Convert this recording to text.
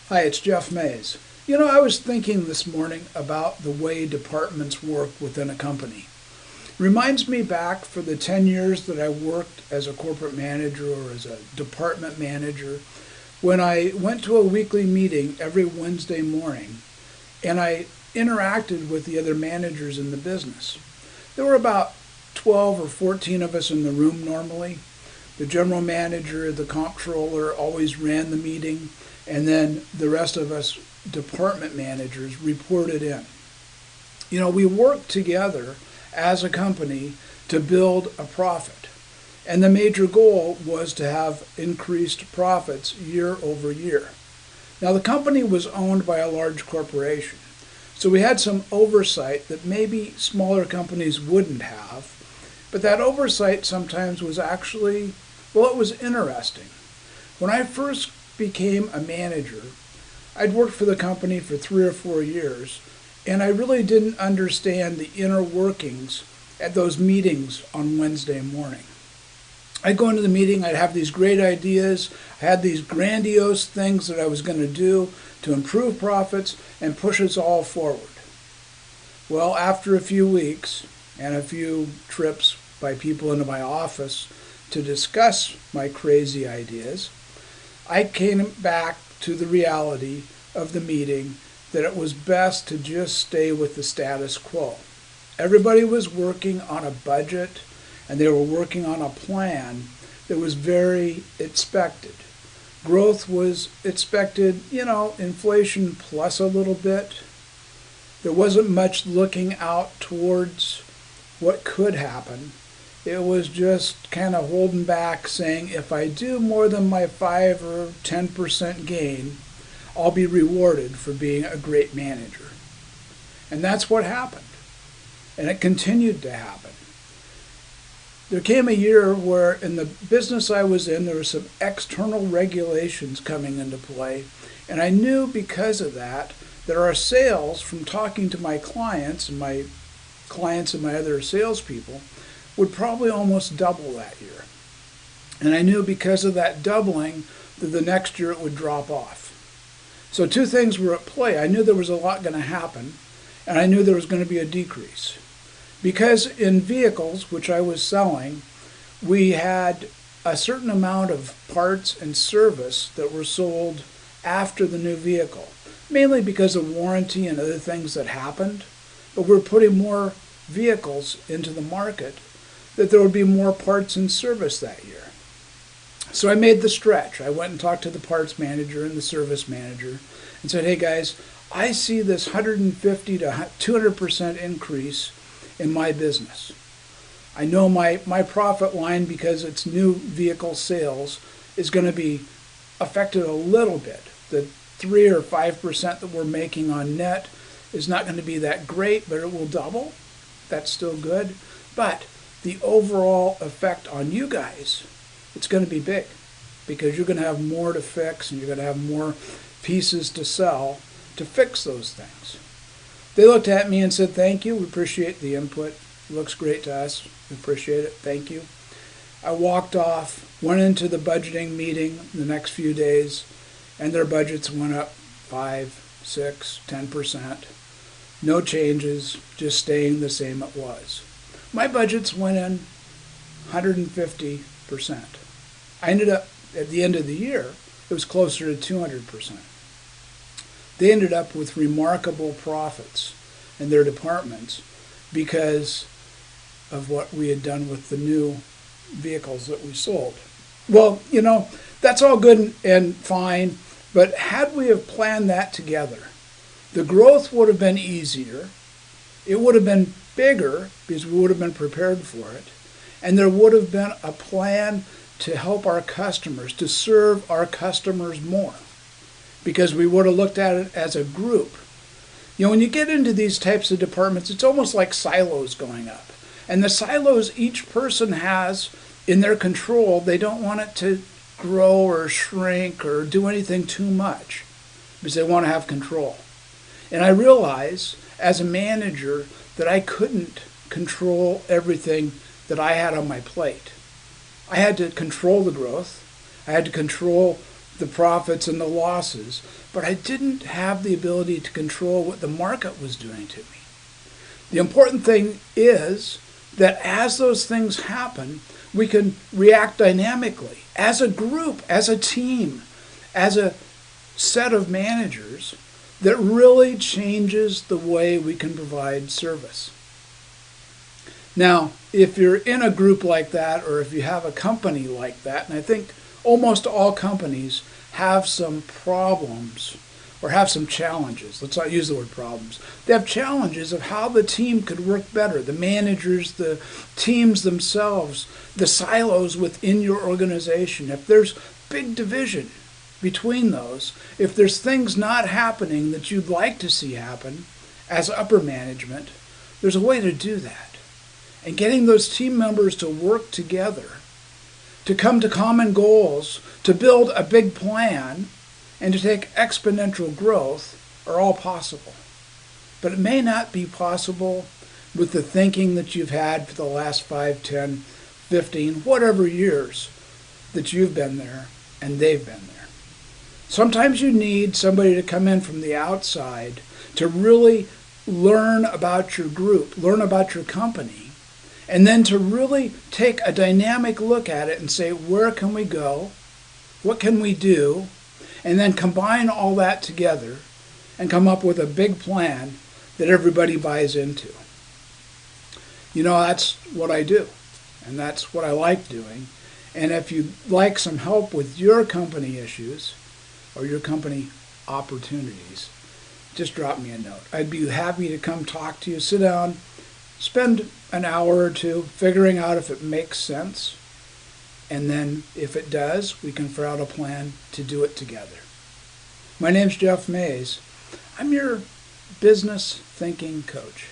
Hi, it's Jeff Mays. I was thinking this morning about the way departments work within a company. Reminds me back for the 10 years that I worked as a corporate manager or as a department manager, when I went to a weekly meeting every Wednesday morning and I interacted with the other managers in the business. There were about 12 or 14 of us in the room normally. The general manager, the comptroller always ran the meeting, and then the rest of us department managers reported in. We worked together as a company to build a profit. And the major goal was to have increased profits year over year. Now, the company was owned by a large corporation, so we had some oversight that maybe smaller companies wouldn't have. But that oversight sometimes was actually, well, it was interesting. When I first became a manager, I'd worked for the company for 3 or 4 years, and I really didn't understand the inner workings at those meetings on Wednesday morning. I'd go into the meeting, I'd have these great ideas, I had these grandiose things that I was going to do to improve profits and push us all forward. Well, after a few weeks and a few trips by people into my office to discuss my crazy ideas, I came back to the reality of the meeting that it was best to just stay with the status quo. Everybody was working on a budget and they were working on a plan that was very expected. Growth was expected, inflation plus a little bit. There wasn't much looking out towards what could happen. It was just kind of holding back, saying if I do more than my 5 or 10% gain, I'll be rewarded for being a great manager. And that's what happened. And it continued to happen. There came a year where in the business I was in, there were some external regulations coming into play. And I knew because of that our sales from talking to my clients and my other salespeople would probably almost double that year. And I knew because of that doubling that the next year it would drop off. So two things were at play. I knew there was a lot going to happen, and I knew there was going to be a decrease. Because in vehicles, which I was selling, we had a certain amount of parts and service that were sold after the new vehicle, mainly because of warranty and other things that happened. But we're putting more vehicles into the market, that there would be more parts and service that year. So I made the stretch. I went and talked to the parts manager and the service manager and said, hey guys, I see this 150 to 200% increase in my business. I know my profit line, because it's new vehicle sales, is going to be affected a little bit. The 3 or 5% that we're making on net is not going to be that great, but it will double. That's still good. But the overall effect on you guys, it's going to be big, because you're going to have more to fix and you're going to have more pieces to sell to fix those things. They looked at me and said, thank you, we appreciate the input. It looks great to us. We appreciate it. Thank you. I walked off, went into the budgeting meeting the next few days, and their budgets went up 5, 6, 10%. No changes, just staying the same it was. My budgets went in 150%. I ended up, at the end of the year, it was closer to 200%. They ended up with remarkable profits in their departments because of what we had done with the new vehicles that we sold. Well, that's all good and fine, but had we have planned that together, the growth would have been easier, it would have been bigger because we would have been prepared for it, and there would have been a plan to help our customers, to serve our customers more, because we would have looked at it as a group. When you get into these types of departments, it's almost like silos going up. And the silos each person has in their control, they don't want it to grow or shrink or do anything too much, because they want to have control. And I realize as a manager that I couldn't control everything that I had on my plate. I had to control the growth. I had to control the profits and the losses, but I didn't have the ability to control what the market was doing to me. The important thing is that as those things happen, we can react dynamically as a group, as a team, as a set of managers that really changes the way we can provide service. Now, if you're in a group like that, or if you have a company like that, and I think almost all companies have some problems or have some challenges. Let's not use the word problems. They have challenges of how the team could work better, the managers, the teams themselves, the silos within your organization. If there's big division between those, if there's things not happening that you'd like to see happen as upper management, there's a way to do that. And getting those team members to work together, to come to common goals, to build a big plan, and to take exponential growth are all possible. But it may not be possible with the thinking that you've had for the last 5, 10, 15, whatever years that you've been there and they've been there. Sometimes you need somebody to come in from the outside to really learn about your group, learn about your company, and then to really take a dynamic look at it and say, where can we go? What can we do? And then combine all that together and come up with a big plan that everybody buys into. You know, that's what I do, and that's what I like doing. And if you'd like some help with your company issues or your company opportunities, just drop me a note. I'd be happy to come talk to you, sit down, spend an hour or two figuring out if it makes sense. And then if it does, we can figure out a plan to do it together. My name's Jeff Mays. I'm your business thinking coach.